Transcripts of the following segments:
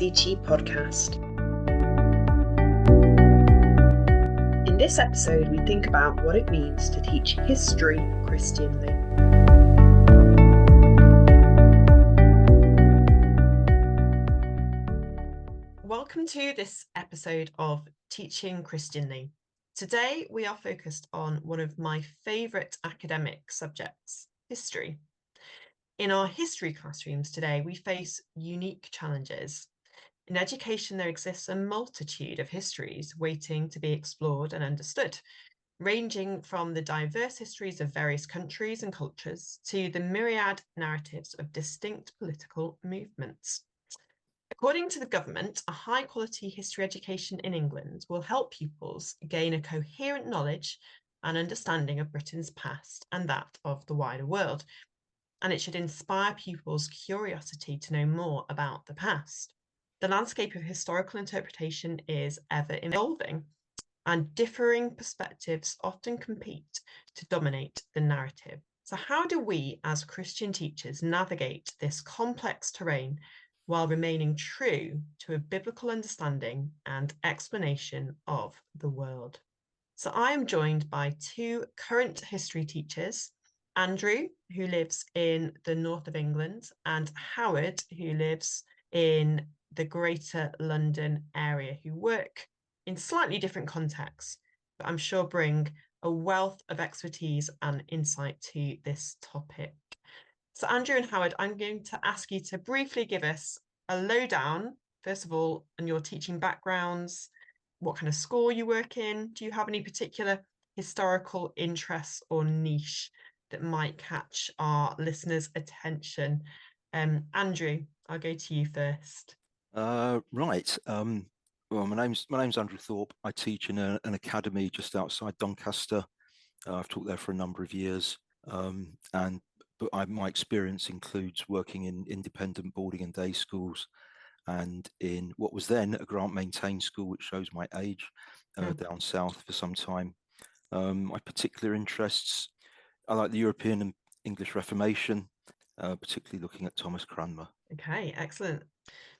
CT podcast. In this episode, we think about what it means to teach history Christianly. Welcome to this episode of Teaching Christianly. Today, we are focused on one of my favourite academic subjects, history. In our history classrooms today, we face unique challenges. In education, there exists a multitude of histories waiting to be explored and understood, ranging from the diverse histories of various countries and cultures to the myriad narratives of distinct political movements. According to the government, a high-quality history education in England will help pupils gain a coherent knowledge and understanding of Britain's past and that of the wider world, and it should inspire pupils' curiosity to know more about the past. The landscape of historical interpretation is ever evolving, and differing perspectives often compete to dominate the narrative. So how do we as Christian teachers navigate this complex terrain while remaining true to a biblical understanding and explanation of the world? So I am joined by two current history teachers, Andrew, who lives in the north of England, and Howard, who lives in the Greater London area, who work in slightly different contexts, but I'm sure bring a wealth of expertise and insight to this topic. So Andrew and Howard, I'm going to ask you to briefly give us a lowdown, first of all, on your teaching backgrounds, what kind of school you work in. Do you have any particular historical interests or niche that might catch our listeners' attention? Andrew, I'll go to you first. Right. Well, my name's Andrew Thorpe. I teach in an academy just outside Doncaster. I've taught there for a number of years, but my experience includes working in independent boarding and day schools, and in what was then a grant-maintained school, which shows my age, down south for some time. My particular interests, I like the European and English Reformation, particularly looking at Thomas Cranmer. Okay, excellent.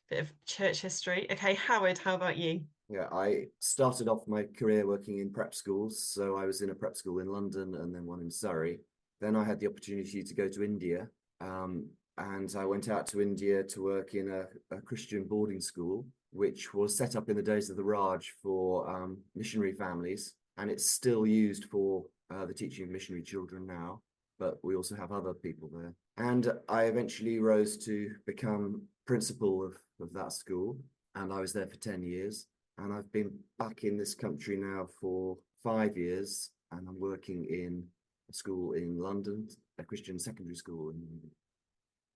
Bit of church history. Okay, Howard, how about you? Yeah, I started off my career working in prep schools. So I was in a prep school in London and then one in Surrey. Then I had the opportunity to go to India. And I went out to India to work in a Christian boarding school, which was set up in the days of the Raj for missionary families. And it's still used for the teaching of missionary children now, but we also have other people there. And I eventually rose to become principal of that school. And I was there for 10 years. And I've been back in this country now for 5 years. And I'm working in a school in London, a Christian secondary school in London.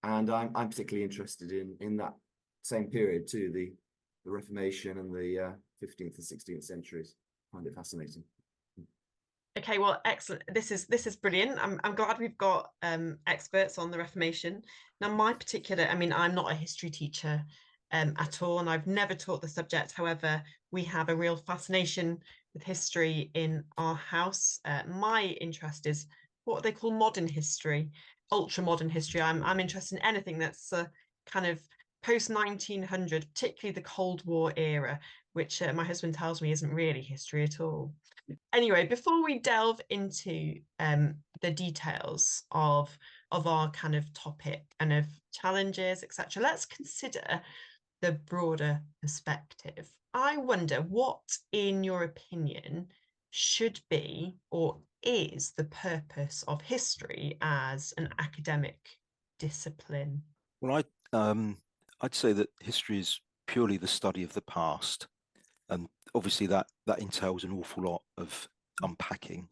And I'm particularly interested in that same period too, the Reformation and the 15th and 16th centuries. I find it fascinating. Okay, well, excellent. This is brilliant. I'm glad we've got experts on the Reformation. Now, I'm not a history teacher at all, and I've never taught the subject. However, we have a real fascination with history in our house. My interest is what they call modern history, ultra modern history. I'm interested in anything that's kind of post 1900, particularly the Cold War era, which my husband tells me isn't really history at all. Anyway, before we delve into the details of our kind of topic and of challenges, etc., let's consider the broader perspective. I wonder what, in your opinion, should be or is the purpose of history as an academic discipline? Well, I'd say that history is purely the study of the past. And obviously that entails an awful lot of unpacking,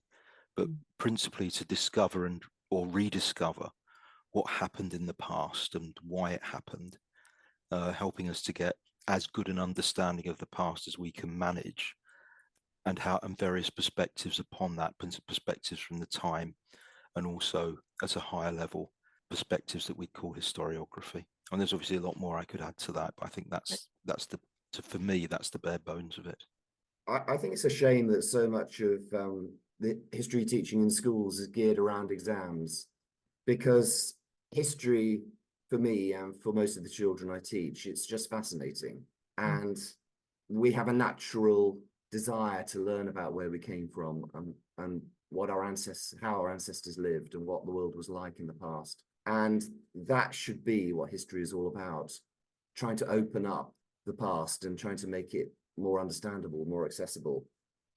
but principally to discover or rediscover what happened in the past and why it happened, helping us to get as good an understanding of the past as we can manage, and various perspectives upon that, perspectives from the time, and also at a higher level, perspectives that we call historiography. And there's obviously a lot more I could add to that, but I think for me, that's the bare bones of it. I think it's a shame that so much of the history teaching in schools is geared around exams, because history for me and for most of the children I teach, it's just fascinating. And we have a natural desire to learn about where we came from and what our ancestors, how our ancestors lived and what the world was like in the past. And that should be what history is all about, trying to open up the past and trying to make it more understandable, more accessible.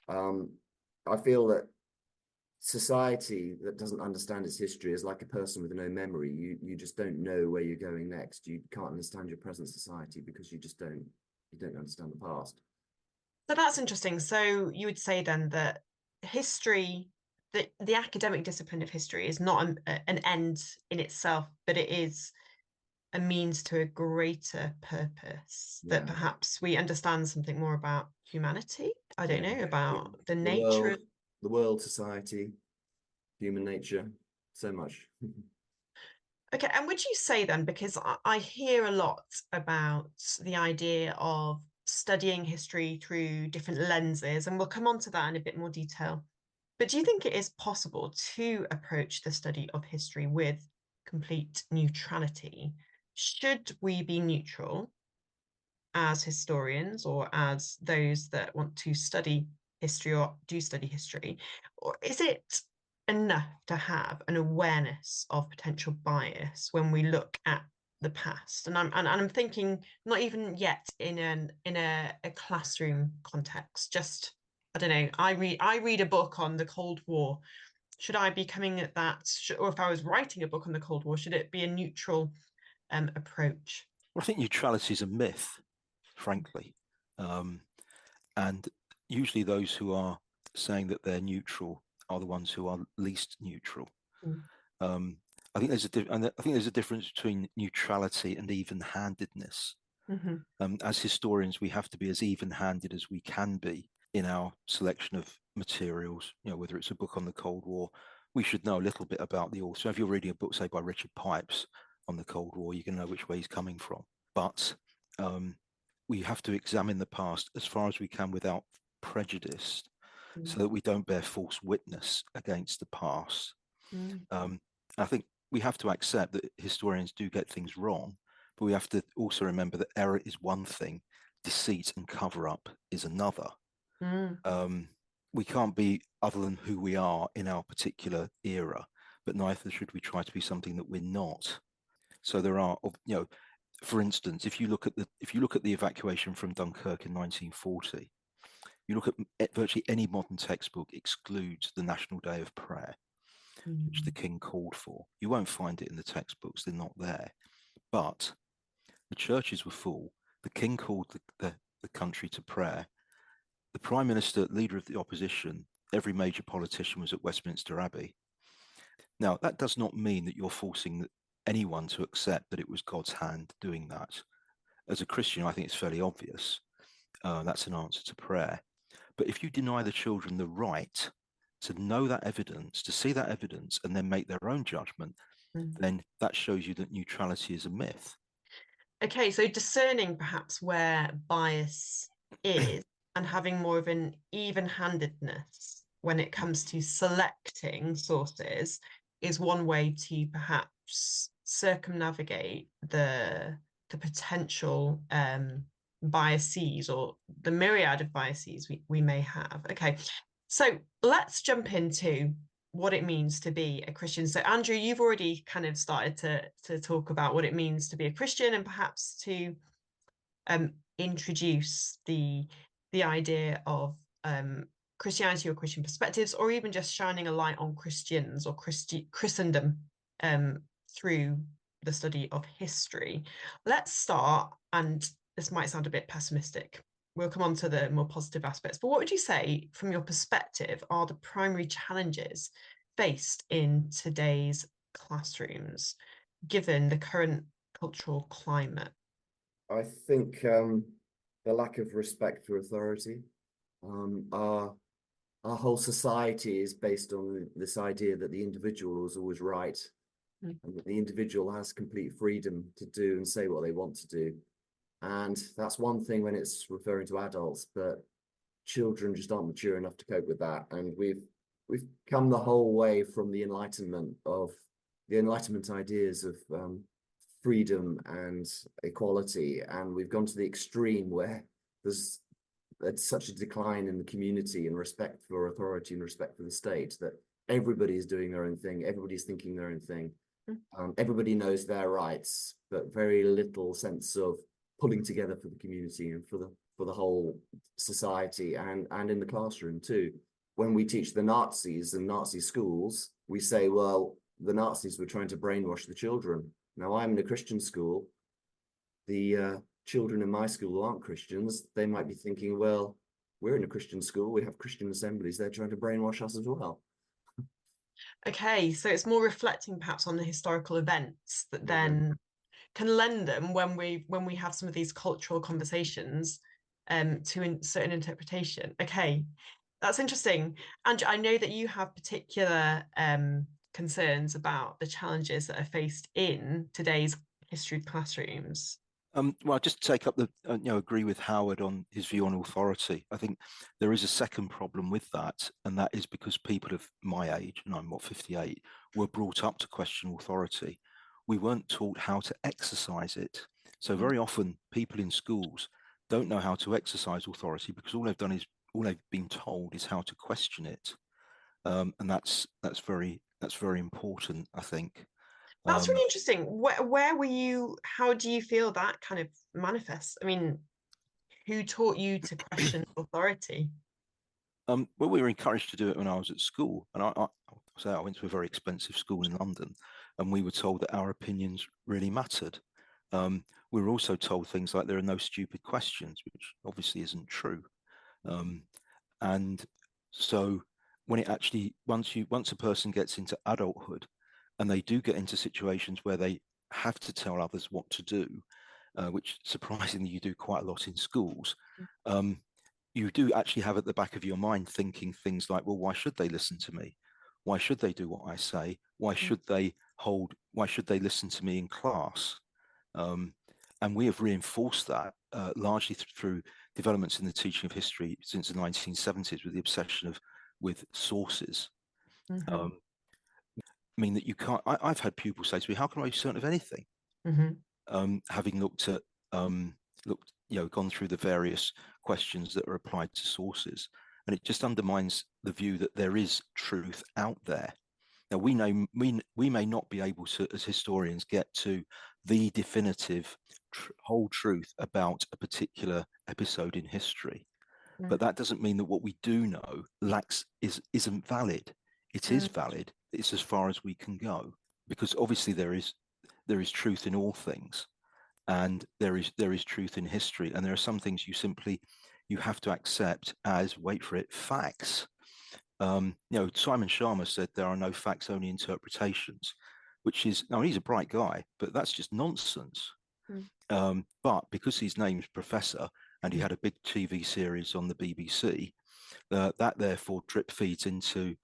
I feel that society that doesn't understand its history is like a person with no memory. You just don't know where you're going next. You can't understand your present society because you don't understand the past. So that's interesting. So you would say then that history, the academic discipline of history is not an end in itself, but it is a means to a greater purpose, that perhaps we understand something more about humanity. I don't know, about the nature. The world, society, human nature, so much. Okay, and would you say then, because I hear a lot about the idea of studying history through different lenses, and we'll come on to that in a bit more detail, but do you think it is possible to approach the study of history with complete neutrality? Should we be neutral as historians or as those that want to study history or do study history? Or is it enough to have an awareness of potential bias when we look at the past? And I'm thinking not even yet in a classroom context, just I don't know, I read a book on the Cold War. Should I be coming at that, or if I was writing a book on the Cold War, should it be a neutral approach? Well, I think neutrality is a myth, frankly. And usually those who are saying that they're neutral are the ones who are least neutral. I think there's a difference between neutrality and even-handedness. As historians, we have to be as even-handed as we can be in our selection of materials. Whether it's a book on the Cold War, we should know a little bit about the author. If you're reading a book, say, by Richard Pipes on the Cold War, you can know which way he's coming from. But we have to examine the past as far as we can without prejudice, so that we don't bear false witness against the past. I think we have to accept that historians do get things wrong, but we have to also remember that error is one thing, deceit and cover-up is another. We can't be other than who we are in our particular era, but neither should we try to be something that we're not. So there are, for instance, if you look at the evacuation from Dunkirk in 1940, you look at virtually any modern textbook excludes the National Day of Prayer, which the King called for. You won't find it in the textbooks; they're not there. But the churches were full. The King called the country to prayer. The Prime Minister, leader of the opposition, every major politician was at Westminster Abbey. Now, that does not mean that you're forcing anyone to accept that it was God's hand doing that. As a Christian, I think it's fairly obvious. That's an answer to prayer. But if you deny the children the right to know that evidence, to see that evidence, and then make their own judgment, then that shows you that neutrality is a myth. Okay, so discerning perhaps where bias is and having more of an even-handedness when it comes to selecting sources is one way to perhaps circumnavigate the potential biases or the myriad of biases we may have. Okay, so let's jump into what it means to be a Christian. So Andrew, you've already kind of started to talk about what it means to be a Christian, and perhaps to introduce the idea of Christianity or Christian perspectives, or even just shining a light on Christians or Christendom through the study of history. Let's start, and this might sound a bit pessimistic. We'll come on to the more positive aspects, but what would you say from your perspective are the primary challenges faced in today's classrooms, given the current cultural climate? I think the lack of respect for authority. Our whole society is based on this idea that the individual is always right, and that the individual has complete freedom to do and say what they want to do. And that's one thing when it's referring to adults, but children just aren't mature enough to cope with that. And we've come the whole way from the Enlightenment ideas of freedom and equality, and we've gone to the extreme where there's such a decline in the community and respect for authority and respect for the state that everybody is doing their own thing, everybody's thinking their own thing. Everybody knows their rights, but very little sense of pulling together for the community and for the whole society, and in the classroom too. When we teach the Nazis and Nazi schools, we say, well, the Nazis were trying to brainwash the children. Now I'm in a Christian school. The children in my school aren't Christians. They might be thinking, well, we're in a Christian school, we have Christian assemblies, they're trying to brainwash us as well. Okay, so it's more reflecting perhaps on the historical events that then can lend them when we have some of these cultural conversations to certain interpretation. Okay, that's interesting. Andrew, I know that you have particular concerns about the challenges that are faced in today's history classrooms. Well, just to take up the, agree with Howard on his view on authority. I think there is a second problem with that, and that is because people of my age, and I'm 58, were brought up to question authority. We weren't taught how to exercise it. So very often people in schools don't know how to exercise authority because all they've been told is how to question it. And that's very important, I think. That's really interesting. Where were you? How do you feel that kind of manifests? I mean, who taught you to question authority? Well, we were encouraged to do it when I was at school, and I went to a very expensive school in London, and we were told that our opinions really mattered. We were also told things like there are no stupid questions, which obviously isn't true. And so, when it actually once a person gets into adulthood, and they do get into situations where they have to tell others what to do, which surprisingly you do quite a lot in schools. You do actually have at the back of your mind thinking things like, well, why should they listen to me? Why should they do what I say? Why should they listen to me in class? And we have reinforced that largely through developments in the teaching of history since the 1970s with the obsession with sources. I mean that you can't, I've had pupils say to me, how can I be certain of anything? Having gone through the various questions that are applied to sources, and it just undermines the view that there is truth out there. Now we may not be able to, as historians, get to the definitive whole truth about a particular episode in history, but that doesn't mean that what we do know isn't valid. It is valid. It's as far as we can go, because obviously there is truth in all things. And there is truth in history, and there are some things you have to accept as, wait for it, facts. Simon Sharma said there are no facts, only interpretations, which is, he's a bright guy, but that's just nonsense. But because his name's Professor and he had a big TV series on the BBC, that therefore drip feeds into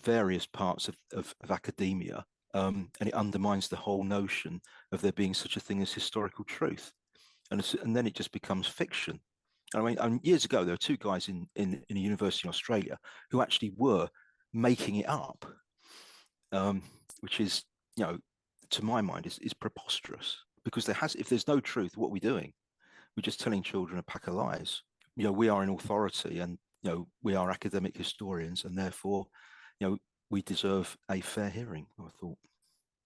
various parts of academia. And it undermines the whole notion of there being such a thing as historical truth, and then it just becomes fiction. I mean, years ago there were two guys in a university in Australia who actually were making it up, which is, to my mind, is preposterous, because if there's no truth, what are we doing? We're just telling children a pack of lies. We are in authority, and we are academic historians, and therefore, we deserve a fair hearing, I thought.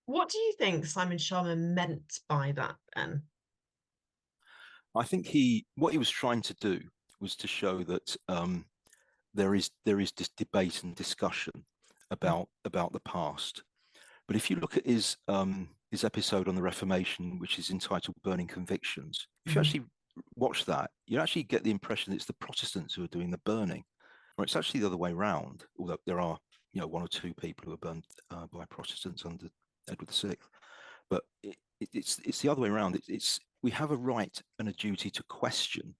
What do you think Simon Sharma meant by that then? I think what he was trying to do was to show that there is this debate and discussion about the past. But if you look at his episode on the Reformation, which is entitled Burning Convictions, if you actually watch that, you actually get the impression that it's the Protestants who are doing the burning. Or it's actually the other way around, although there are one or two people who are burned by Protestants under Edward VI. But it's the other way around. We have a right and a duty to question,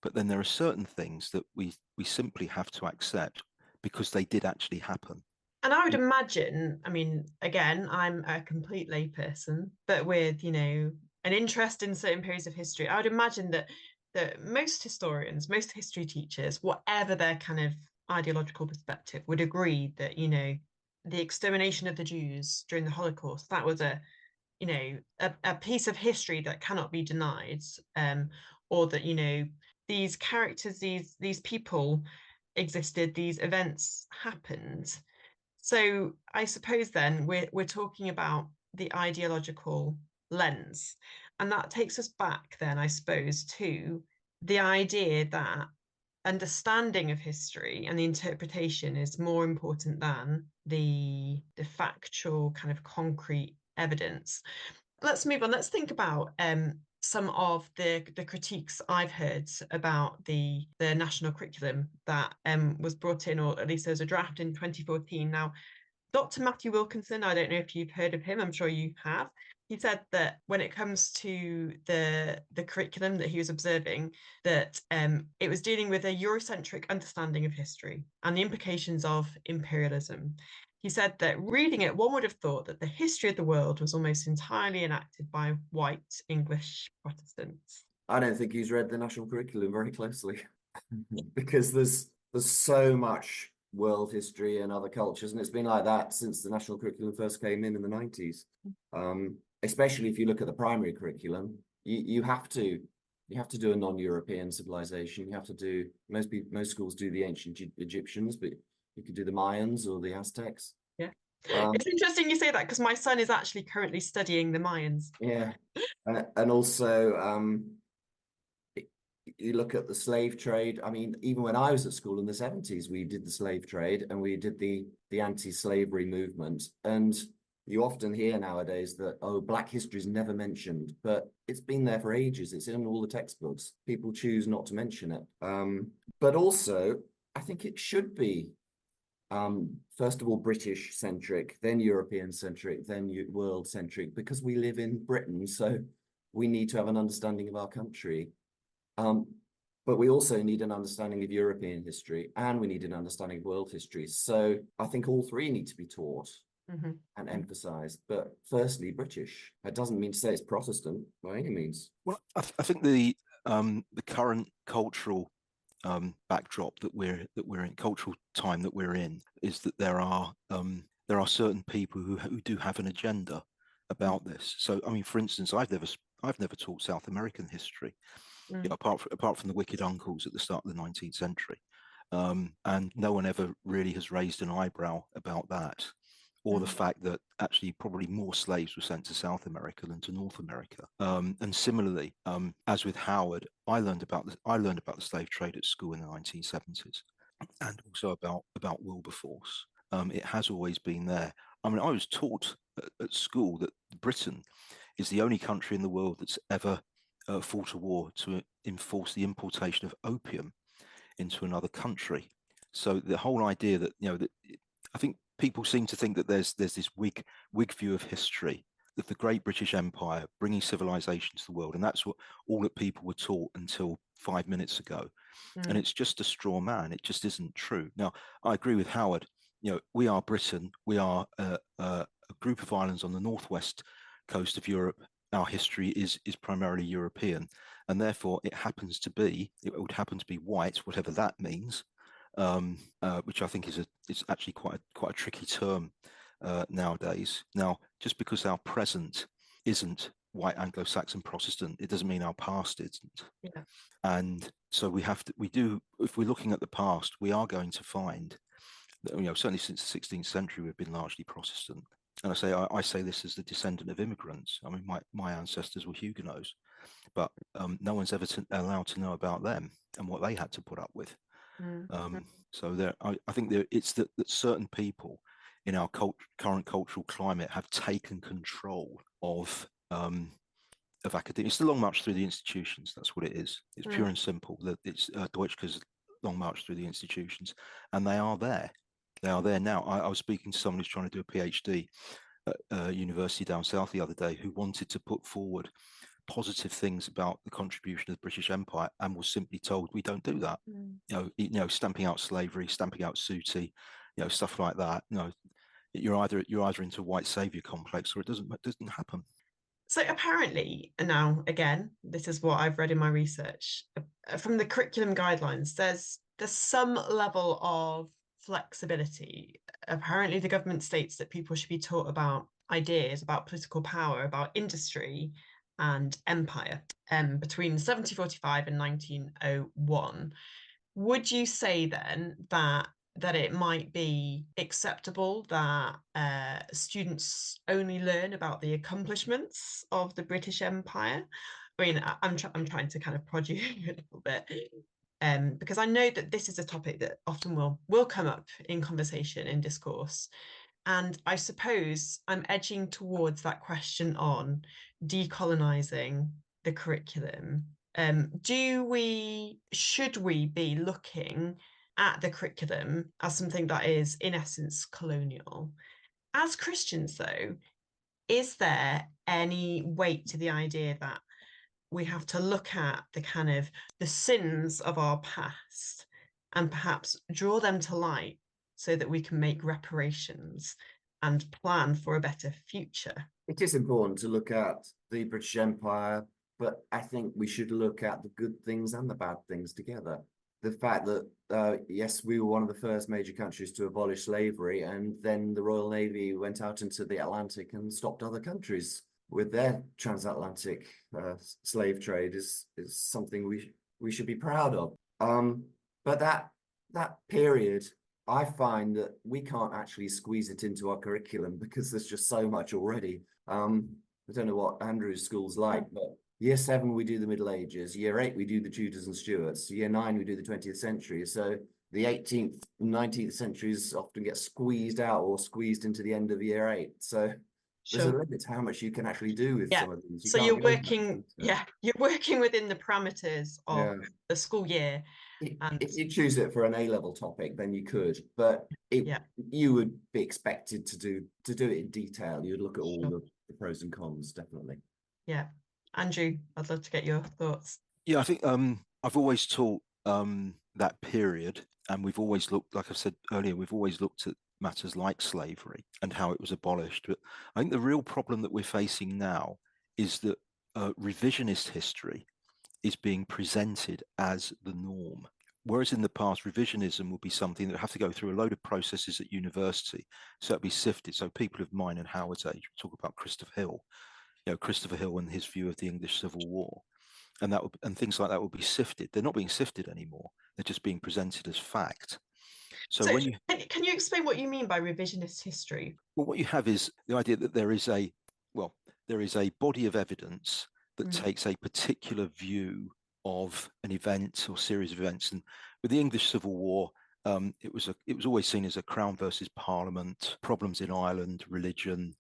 but then there are certain things that we simply have to accept because they did actually happen. And I would imagine, I mean, again, I'm a complete layperson, but with, an interest in certain periods of history, I would imagine that most historians, most history teachers, whatever their kind of ideological perspective, would agree that, the extermination of the Jews during the Holocaust, that was a you know, a piece of history that cannot be denied, or that, you know, these characters, these people existed, these events happened. So I suppose then we're talking about the ideological lens, and that takes us back then, I suppose, to the idea that understanding of history and the interpretation is more important than the factual kind of concrete evidence. Let's move on. Let's think about some of the critiques I've heard about the national curriculum that was brought in, or at least there was a draft in 2014. Now, Dr. Matthew Wilkinson, I don't know if you've heard of him, I'm sure you have. He said that when it comes to the curriculum that he was observing, that it was dealing with a Eurocentric understanding of history and the implications of imperialism. He said that reading it, one would have thought that the history of the world was almost entirely enacted by white English Protestants. I don't think he's read the national curriculum very closely because there's so much world history and other cultures, and it's been like that since the national curriculum first came in the 90s. Especially if you look at the primary curriculum, you have to do a non-European civilization. You have to do most schools do the ancient Egyptians, but you could do the Mayans or the Aztecs. Yeah. It's interesting you say that because my son is actually currently studying the Mayans. Yeah, and also you look at the slave trade. I mean, even when I was at school in the 70s, we did the slave trade and we did the anti-slavery movement. And you often hear nowadays that, oh, Black history is never mentioned, but it's been there for ages. It's in all the textbooks. People choose not to mention it. But also, I think it should be, first of all, British centric, then European centric, then world centric, because we live in Britain. So we need to have an understanding of our country. But we also need an understanding of European history and we need an understanding of world history. So I think all three need to be taught and emphasized. But firstly, British. That doesn't mean to say it's Protestant by any means. Well, I think the current cultural backdrop that we're in, cultural time that we're in, is that there are certain people who do have an agenda about this. So, I mean, for instance, I've never taught South American history. You know, apart from the wicked uncles at the start of the 19th century, and no one ever really has raised an eyebrow about that, or the fact that actually probably more slaves were sent to South America than to North America. And similarly, as with Howard, I learned about the slave trade at school in the 1970s, and also about Wilberforce. It has always been there. I mean, I was taught at school that Britain is the only country in the world that's ever fought a war to enforce the importation of opium into another country. So the whole idea that, you know, that I think people seem to think that there's this Whig view of history, of the great British Empire bringing civilization to the world, and that's what all that people were taught until 5 minutes ago. And it's just a straw man. It just isn't true. Now, I agree with Howard. You know, we are Britain. We are a group of islands on the northwest coast of Europe. Our history is primarily European, and therefore it would happen to be white, whatever that means, which I think is actually quite a tricky term nowadays. Now, just because our present isn't white Anglo-Saxon Protestant, it doesn't mean our past isn't. Yeah. And so if we're looking at the past, we are going to find that, you know, certainly since the 16th century, we've been largely Protestant. And I say this as the descendant of immigrants. I mean, my ancestors were Huguenots, but no one's ever allowed to know about them and what they had to put up with. So I think it's that certain people in our current cultural climate have taken control of academia. It's the long march through the institutions. That's what it is. It's pure and simple. That it's Deutschke's long march through the institutions, and they are there. They are there now. I was speaking to someone who's trying to do a PhD at a university down south the other day, who wanted to put forward positive things about the contribution of the British Empire, and was simply told, we don't do that. You know, stamping out slavery, stamping out Sooty, you know, stuff like that. You know, you're either into white savior complex, or it doesn't happen. So apparently, and now again, this is what I've read in my research from the curriculum guidelines. There's some level of flexibility. Apparently, the government states that people should be taught about ideas about political power, about industry and empire between 1745 and 1901. Would you say then that it might be acceptable that students only learn about the accomplishments of the British Empire? I mean, I'm trying to kind of prod you a little bit, because I know that this is a topic that often will come up in conversation, in discourse. And I suppose I'm edging towards that question on decolonizing the curriculum. Should we be looking at the curriculum as something that is, in essence, colonial? As Christians, though, is there any weight to the idea that we have to look at the kind of the sins of our past and perhaps draw them to light so that we can make reparations and plan for a better future? It is important to look at the British Empire, but I think we should look at the good things and the bad things together. The fact that, yes, we were one of the first major countries to abolish slavery, and then the Royal Navy went out into the Atlantic and stopped other countries with their transatlantic slave trade is something we should be proud of. But that period, I find that we can't actually squeeze it into our curriculum because there's just so much already. I don't know what Andrew's school's like, but year 7 we do the Middle Ages, year 8 we do the Tudors and Stuarts, year 9 we do the 20th century. So the 18th and 19th centuries often get squeezed out or squeezed into the end of year 8. So there's a limit to how much you can actually do with some of these. So you're working within the parameters of the school year. And if you choose it for an A-level topic, then you could, but you would be expected to do it in detail. You'd look at all the pros and cons, definitely. Yeah. Andrew, I'd love to get your thoughts. Yeah, I think I've always taught that period, and we've always looked, like I said earlier, we've always looked at matters like slavery and how it was abolished. But I think the real problem that we're facing now is that revisionist history is being presented as the norm. Whereas in the past, revisionism would be something that would have to go through a load of processes at university. So it'd be sifted. So people of mine and Howard's age, we talk about Christopher Hill, Christopher Hill and his view of the English Civil War. And things like that will be sifted. They're not being sifted anymore. They're just being presented as fact. So can you explain what you mean by revisionist history? Well, what you have is the idea that there is a body of evidence that takes a particular view of an event or series of events. And with the English Civil War, it was always seen as a Crown versus Parliament, problems in Ireland, religion,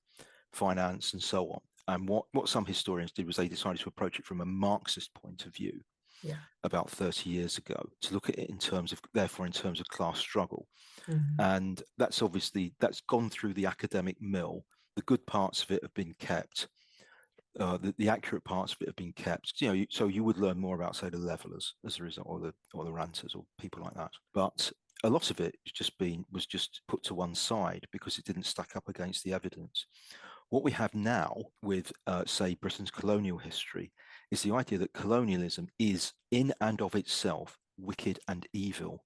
finance, and so on. And what some historians did was they decided to approach it from a Marxist point of view about 30 years ago, to look at it in terms of class struggle. And that's gone through the academic mill. The good parts of it have been kept. The accurate parts of it have been kept. So you would learn more about, say, the levelers as a result, or the ranters, or people like that. But a lot of it was just put to one side because it didn't stack up against the evidence. What we have now with, say, Britain's colonial history is the idea that colonialism is in and of itself wicked and evil,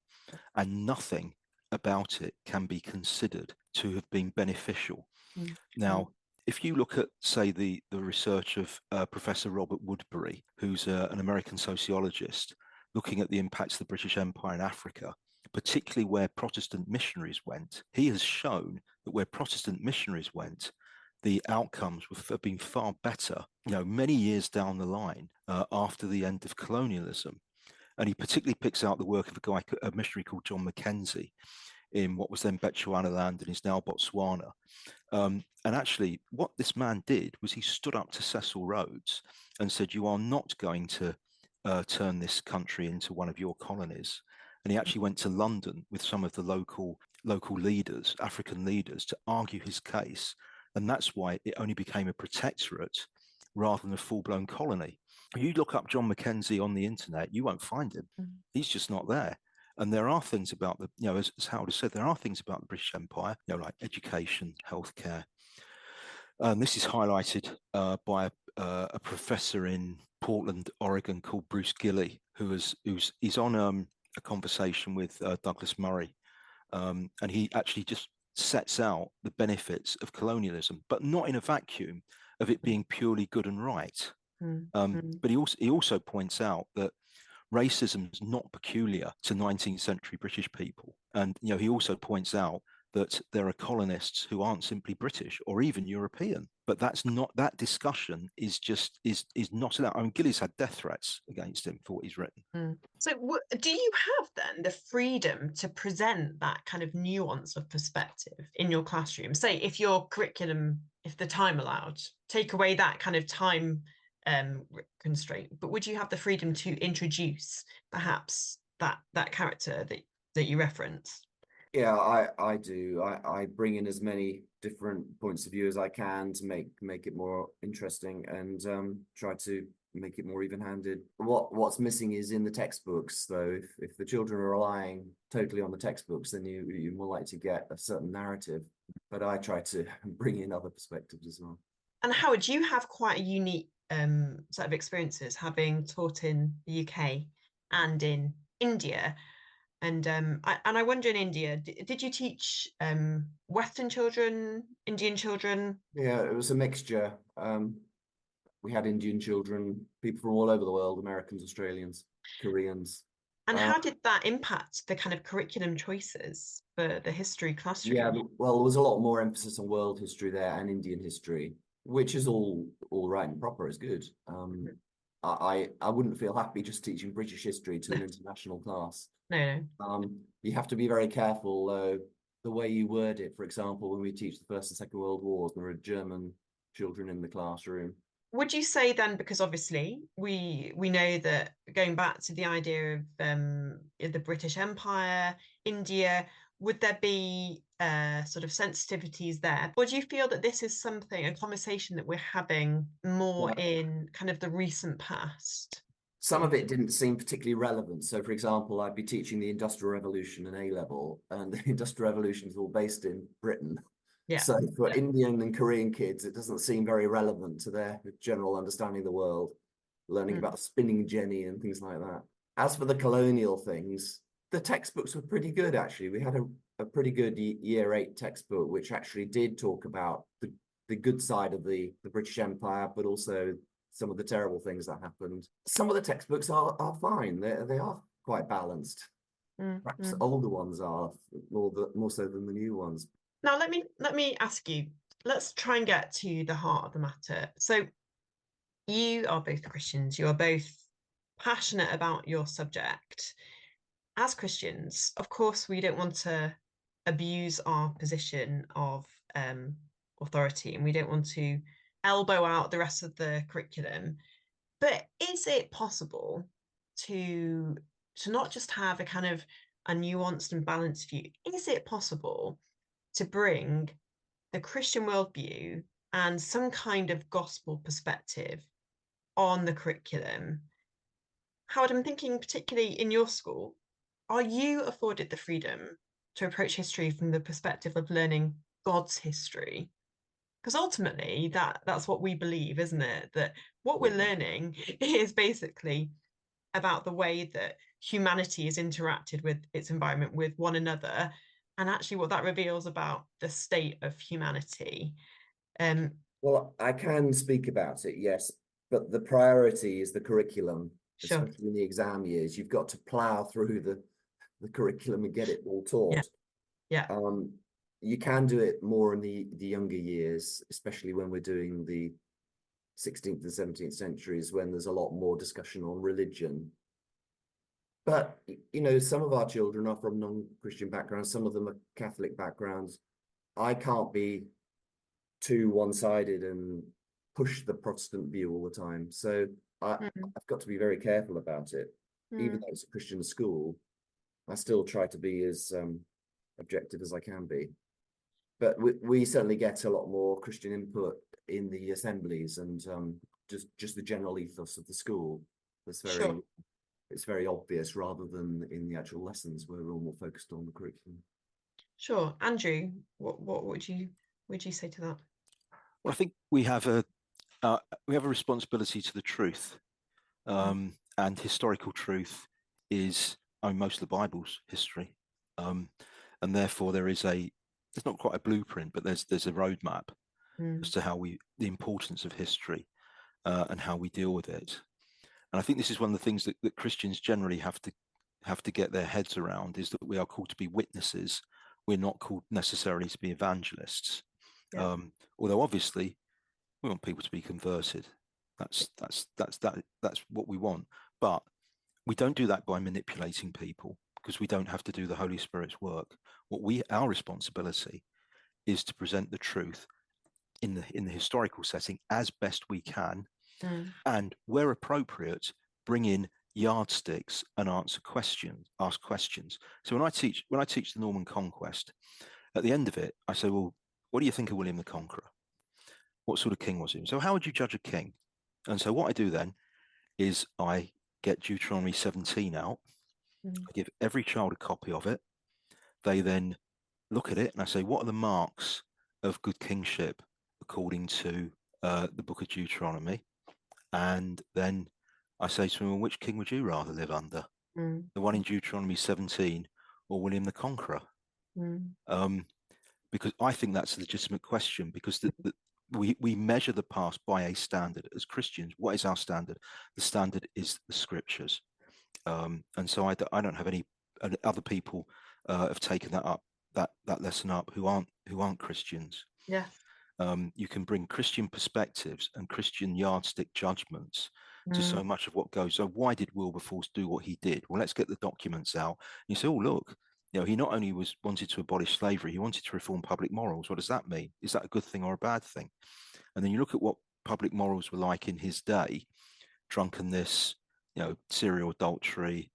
and nothing about it can be considered to have been beneficial. Now, if you look at, say, the research of Professor Robert Woodbury, who's an American sociologist, looking at the impacts of the British Empire in Africa, particularly where Protestant missionaries went, he has shown that where Protestant missionaries went, the outcomes have been far better, many years down the line after the end of colonialism. And he particularly picks out the work of a missionary called John Mackenzie in what was then Bechuanaland and is now Botswana. And actually, what this man did was he stood up to Cecil Rhodes and said, "You are not going to turn this country into one of your colonies." And he actually went to London with some of the local leaders, African leaders, to argue his case. And that's why it only became a protectorate rather than a full-blown colony. You look up John Mackenzie on the internet, you won't find him. He's just not there. And there are things about as Howard has said, there are things about the British Empire, like education, healthcare. This is highlighted by a professor in Portland, Oregon, called Bruce Gilley, he's on a conversation with Douglas Murray, and he actually just sets out the benefits of colonialism, but not in a vacuum of it being purely good and right. But he also points out that racism is not peculiar to 19th century British people. And he also points out that there are colonists who aren't simply British or even European. But that's not, that discussion is not allowed. I mean, Gillies had death threats against him for what he's written. So do you have then the freedom to present that kind of nuance of perspective in your classroom? Say if your curriculum, if the time allowed, take away that kind of time constraint, but would you have the freedom to introduce perhaps that character that you reference? Yeah, I do. I bring in as many different points of view as I can to make it more interesting, and try to make it more even-handed. What's missing is in the textbooks, though. If the children are relying totally on the textbooks, then you're more likely to get a certain narrative. But I try to bring in other perspectives as well. And Howard, you have quite a unique set of experiences, having taught in the UK and in India. And I wonder, in India, did you teach Western children, Indian children? Yeah, it was a mixture. We had Indian children, people from all over the world, Americans, Australians, Koreans. And how did that impact the kind of curriculum choices for the history classroom? Yeah, well, there was a lot more emphasis on world history there and Indian history, which is all right and proper, is good. I wouldn't feel happy just teaching British history to an international class. No. You have to be very careful, though, the way you word it. For example, when we teach the First and Second World Wars, there are German children in the classroom. Would you say then, because obviously we know that going back to the idea of the British Empire, India, would there be sort of sensitivities there? Or do you feel that this is something, a conversation that we're having more in kind of the recent past? Some of it didn't seem particularly relevant. So, for example, I'd be teaching the Industrial Revolution in A-level, and the Industrial Revolution is all based in Britain. Yeah. So for Indian and Korean kids, it doesn't seem very relevant to their general understanding of the world, learning about the spinning jenny and things like that. As for the colonial things, the textbooks were pretty good, actually. We had a pretty good year 8 textbook, which actually did talk about the good side of the British Empire, but also some of the terrible things that happened. Some of the textbooks are fine. They are quite balanced. Perhaps older ones are more so than the new ones. Now, let me ask you, let's try and get to the heart of the matter. So you are both Christians, you are both passionate about your subject. As Christians, of course, we don't want to abuse our position of authority, and we don't want to elbow out the rest of the curriculum. But is it possible to not just have a kind of a nuanced and balanced view? Is it possible to bring the Christian worldview and some kind of gospel perspective on the curriculum? Howard, I'm thinking particularly in your school, are you afforded the freedom to approach history from the perspective of learning God's history? Because ultimately that's what we believe, isn't it? That what we're learning is basically about the way that humanity has interacted with its environment, with one another, and actually what that reveals about the state of humanity. Well, I can speak about it, yes, but the priority is the curriculum, Sure. especially in the exam years. You've got to plow through the curriculum and get it all taught. Yeah. You can do it more in the younger years, especially when we're doing the 16th and 17th centuries, when there's a lot more discussion on religion. But, some of our children are from non-Christian backgrounds, some of them are Catholic backgrounds. I can't be too one-sided and push the Protestant view all the time. So I've got to be very careful about it. Even though it's a Christian school, I still try to be as objective as I can be. But we certainly get a lot more Christian input in the assemblies and just the general ethos of the school. It's very obvious, rather than in the actual lessons where we're all more focused on the curriculum. Sure. Andrew, what would you say to that? Well, I think we have a responsibility to the truth, and historical truth is, most of the Bible's history, and therefore there is a there's not quite a blueprint, but there's a roadmap as to how the importance of history and how we deal with it. And I think this is one of the things that Christians generally have to get their heads around, is that we are called to be witnesses. We're not called necessarily to be evangelists. Yeah. Although obviously we want people to be converted. That's what we want. But we don't do that by manipulating people, because we don't have to do the Holy Spirit's work. Our responsibility is to present the truth in the historical setting as best we can, and where appropriate, bring in yardsticks and ask questions. So when I teach the Norman Conquest, at the end of it, I say, well, what do you think of William the Conqueror? What sort of king was he? So how would you judge a king? And so what I do then is I get Deuteronomy 17 out. I give every child a copy of it. They then look at it and I say, what are the marks of good kingship according to the book of Deuteronomy? And then I say to them, well, which king would you rather live under? The one in Deuteronomy 17 or William the Conqueror? Because I think that's a legitimate question, because we measure the past by a standard. As Christians, what is our standard? The standard is the scriptures. And so I don't have any other people have taken that lesson up who aren't Christians. Yeah. You can bring Christian perspectives and Christian yardstick judgments to so much of what goes. So why did Wilberforce do what he did? Well, let's get the documents out. And you say, oh, look, he not only wanted to abolish slavery, he wanted to reform public morals. What does that mean? Is that a good thing or a bad thing? And then you look at what public morals were like in his day: drunkenness, serial adultery,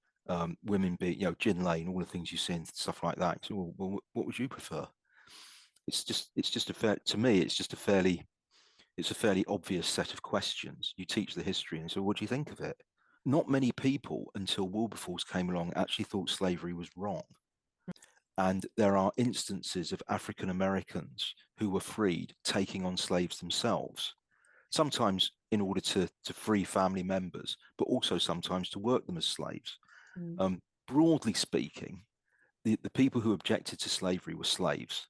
women being, gin lane, all the things you see and stuff like that. So, well, what would you prefer? It's just a fairly obvious set of questions. You teach the history and so what do you think of it? Not many people until Wilberforce came along actually thought slavery was wrong. And there are instances of African Americans who were freed taking on slaves themselves, sometimes in order to free family members, but also sometimes to work them as slaves. Broadly speaking, the people who objected to slavery were slaves.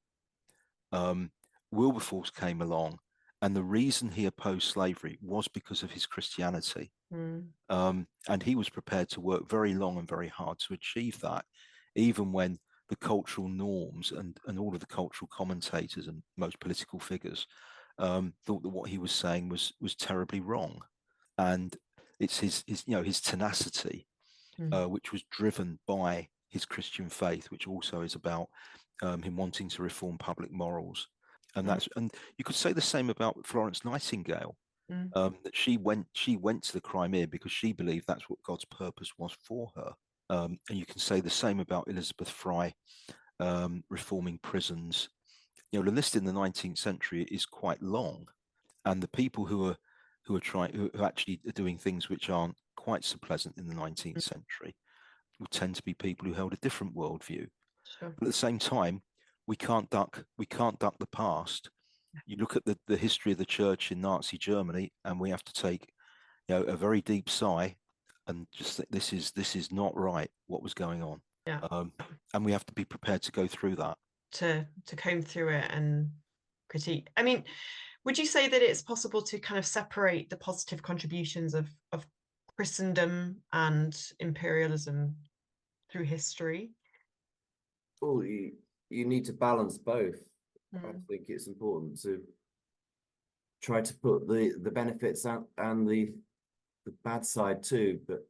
Wilberforce came along, and the reason he opposed slavery was because of his Christianity. And he was prepared to work very long and very hard to achieve that, even when the cultural norms and all of the cultural commentators and most political figures thought that what he was saying was terribly wrong. And it's his tenacity, which was driven by his Christian faith, which also is about him wanting to reform public morals. And you could say the same about Florence Nightingale. That she went to the Crimea because she believed that's what God's purpose was for her. And you can say the same about Elizabeth Fry reforming prisons. The list in the 19th century is quite long, and the people who actually are doing things which aren't quite so pleasant in the 19th century would tend to be people who held a different worldview. Sure. But at the same time, we can't duck the past. You look at the history of the church in Nazi Germany, and we have to take a very deep sigh and just think this is not right what was going on. Yeah. And we have to be prepared to go through that, to comb through it and critique. I mean, would you say that it's possible to kind of separate the positive contributions of Christendom and imperialism through history? Well, you need to balance both. I think it's important to try to put the benefits out and the bad side too. But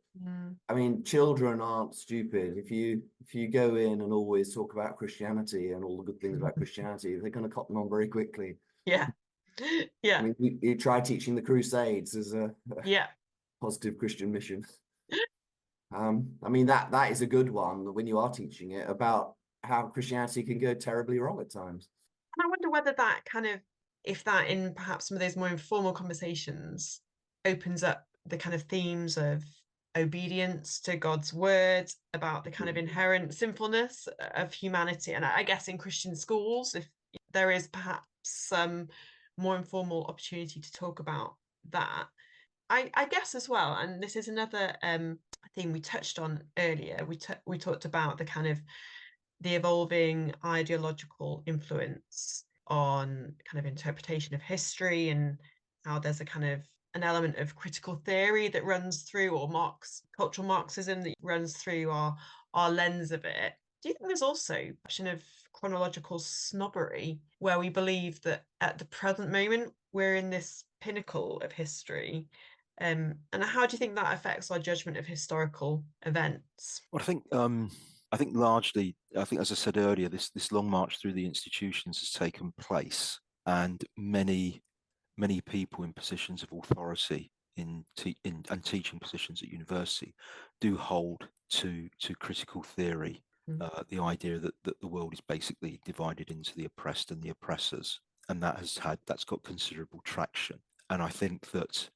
I mean, children aren't stupid. If you go in and always talk about Christianity and all the good things about Christianity, they're going to cotton on very quickly. Yeah. I mean, you try teaching the Crusades as a positive Christian mission. I mean, that is a good one when you are teaching it about how Christianity can go terribly wrong at times. And I wonder whether that kind of, if that in perhaps some of those more informal conversations opens up the kind of themes of obedience to God's word, about the kind of inherent sinfulness of humanity. And I guess in Christian schools, if there is perhaps some more informal opportunity to talk about that, I guess as well. And this is another thing we touched on earlier. We talked about the kind of the evolving ideological influence on kind of interpretation of history, and how there's a kind of an element of critical theory that runs through, or cultural Marxism that runs through our lens of it. Do you think there's also a question of chronological snobbery, where we believe that at the present moment we're in this pinnacle of history? And how do you think that affects our judgment of historical events? Well, I think largely, I think, as I said earlier, this long march through the institutions has taken place, and many people in positions of authority and teaching positions at university do hold to critical theory, the idea that the world is basically divided into the oppressed and the oppressors, and that's got considerable traction. And I think that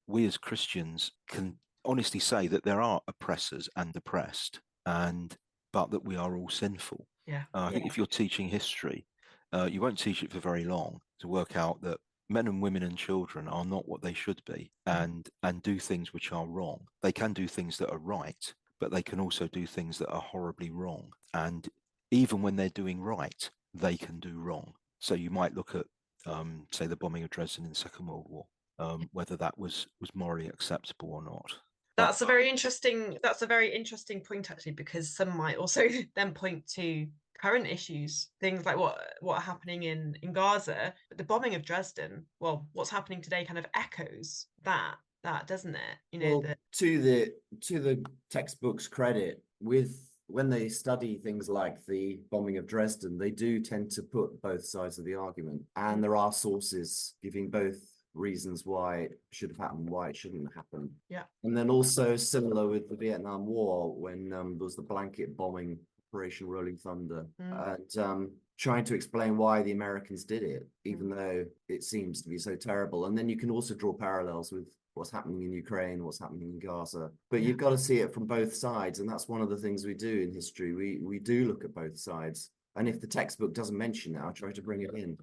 we as Christians can honestly say that there are oppressors and oppressed, but that we are all sinful. I think if you're teaching history, you won't teach it for very long to work out that men and women and children are not what they should be, and do things which are wrong. They can do things that are right, but they can also do things that are horribly wrong. And even when they're doing right, they can do wrong. So you might look at, say, the bombing of Dresden in the Second World War, whether that was morally acceptable or not. That's a very interesting point, actually, because some might also then point to current issues, things like what are happening in Gaza. But the bombing of Dresden, well, what's happening today kind of echoes that, doesn't it? You know, well, to the textbook's credit, when they study things like the bombing of Dresden, they do tend to put both sides of the argument, and there are sources giving both reasons why it should have happened, why it shouldn't have happened. Yeah. And then also similar with the Vietnam War, when there was the blanket bombing, Operation Rolling Thunder, and trying to explain why the Americans did it, even though it seems to be so terrible. And then you can also draw parallels with what's happening in Ukraine, what's happening in Gaza. But you've got to see it from both sides, and that's one of the things we do in history. We do look at both sides, and if the textbook doesn't mention it, I'll try to bring it in.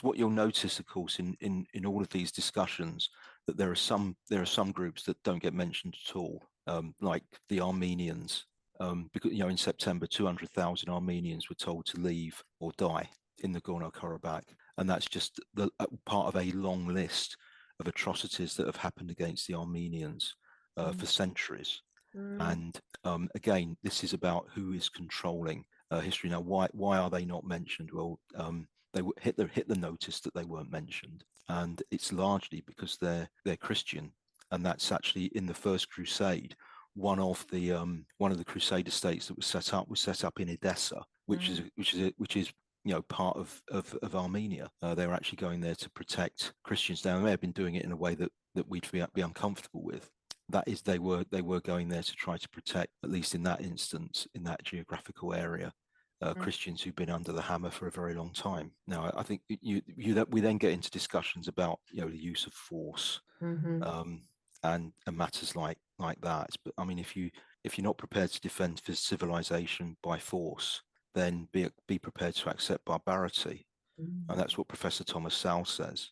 What you'll notice, of course, in all of these discussions, that there are some groups that don't get mentioned at all, like the Armenians, because in September 200,000 Armenians were told to leave or die in the Nagorno-Karabakh, and that's just the part of a long list of atrocities that have happened against the Armenians for centuries. And again, this is about who is controlling history. Now, why are they not mentioned? Well, Hitler noticed that they weren't mentioned, and it's largely because they're Christian, and that's actually in the First Crusade. One of the Crusader states that was set up in Edessa, which is part of Armenia. They were actually going there to protect Christians. Now, they may have been doing it in a way that we'd be uncomfortable with. That is, they were going there to try to protect, at least in that instance, in that geographical area, Christians who've been under the hammer for a very long time. Now, I think we then get into discussions about the use of force and matters like that. But I mean, if you're not prepared to defend civilization by force, then be prepared to accept barbarity, and that's what Professor Thomas Sowell says,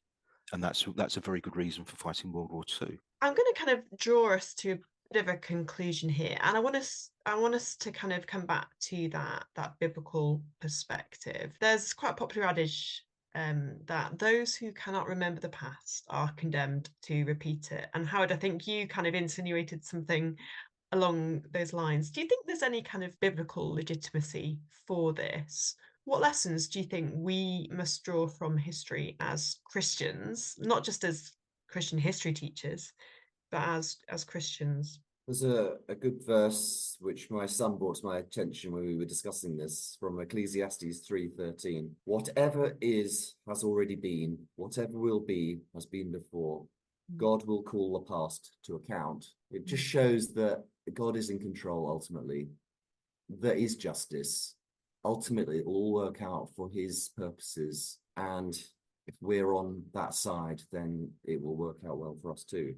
and that's a very good reason for fighting World War II. I'm going to kind of draw us to a bit of a conclusion here, and I want us to kind of come back to that biblical perspective. There's quite a popular adage that those who cannot remember the past are condemned to repeat it. And Howard, I think you kind of insinuated something along those lines. Do you think there's any kind of biblical legitimacy for this? What lessons do you think we must draw from history as Christians, not just as Christian history teachers, but as Christians? There's a good verse which my son brought to my attention when we were discussing this, from Ecclesiastes 3:13. Whatever is has already been, whatever will be has been before. God will call the past to account. It just shows that God is in control ultimately. There is justice. Ultimately, it will all work out for his purposes. And if we're on that side, then it will work out well for us too.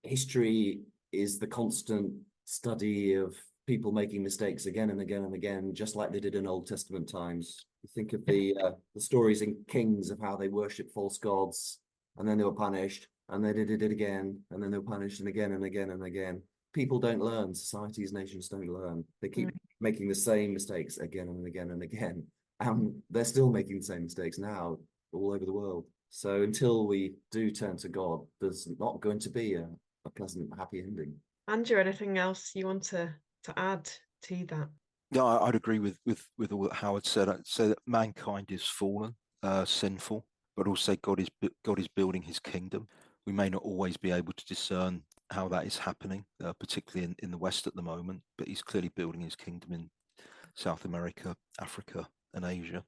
History is the constant study of people making mistakes again and again and again, just like they did in Old Testament times. You think of the stories in Kings of how they worshipped false gods, and then they were punished, and they did it again, and then they were punished, and again and again and again. People don't learn. Societies, nations don't learn. They keep making the same mistakes again and again and again. And they're still making the same mistakes now all over the world. So until we do turn to God, there's not going to be a pleasant, happy ending. Andrew, anything else you want to add to that? Yeah, I'd agree with all that Howard said. I'd say that mankind is fallen, sinful, but also God is building His kingdom. We may not always be able to discern how that is happening, particularly in the West at the moment, but He's clearly building His kingdom in South America, Africa, and Asia.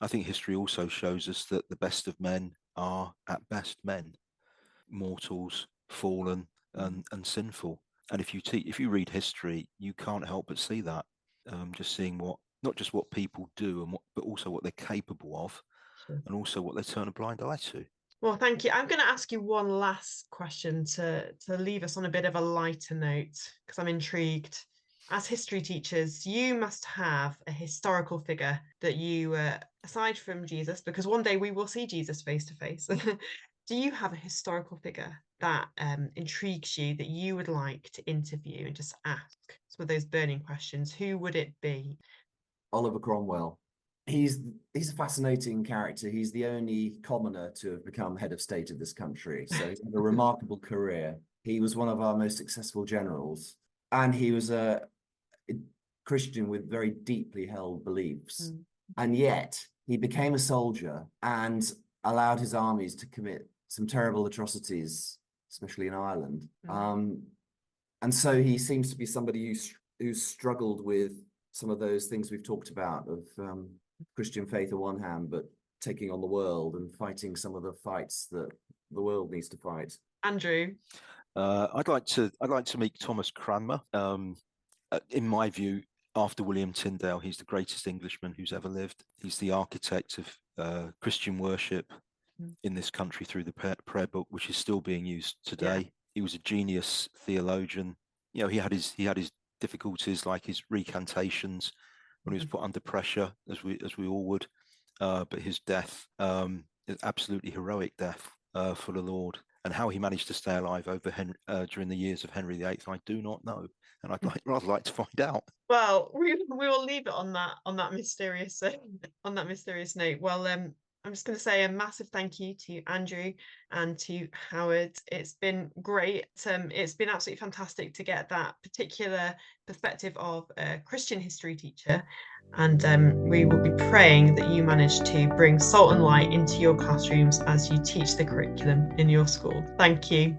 I think history also shows us that the best of men are at best men, mortals, fallen, and sinful. And if you read history, you can't help but see that. Just seeing not just what people do but also what they're capable of, Sure. and also what they turn a blind eye to. Well, thank you. I'm going to ask you one last question to leave us on a bit of a lighter note, because I'm intrigued. As history teachers, you must have a historical figure that you, aside from Jesus, because one day we will see Jesus face to face. Do you have a historical figure that intrigues you, that you would like to interview and just ask some of those burning questions? Who would it be? Oliver Cromwell. He's a fascinating character. He's the only commoner to have become head of state of this country. So he's had a remarkable career. He was one of our most successful generals, and he was a Christian with very deeply held beliefs. And yet he became a soldier and allowed his armies to commit some terrible atrocities, especially in Ireland. And so he seems to be somebody who's struggled with some of those things we've talked about of Christian faith on one hand, but taking on the world and fighting some of the fights that the world needs to fight. Andrew? I'd like to meet Thomas Cranmer. In my view, after William Tyndale, he's the greatest Englishman who's ever lived. He's the architect of Christian worship in this country through the prayer book, which is still being used today. Yeah. He was a genius theologian. You know, he had his difficulties, like his recantations when he was put under pressure, as we all would. But his death, is absolutely heroic death for the Lord. And how he managed to stay alive during the years of Henry VIII, I do not know, and I'd rather like to find out. Well, we will leave it on that mysterious note. Well, I'm just going to say a massive thank you to Andrew and to Howard. It's been great. It's been absolutely fantastic to get that particular perspective of a Christian history teacher. And we will be praying that you manage to bring salt and light into your classrooms as you teach the curriculum in your school. Thank you.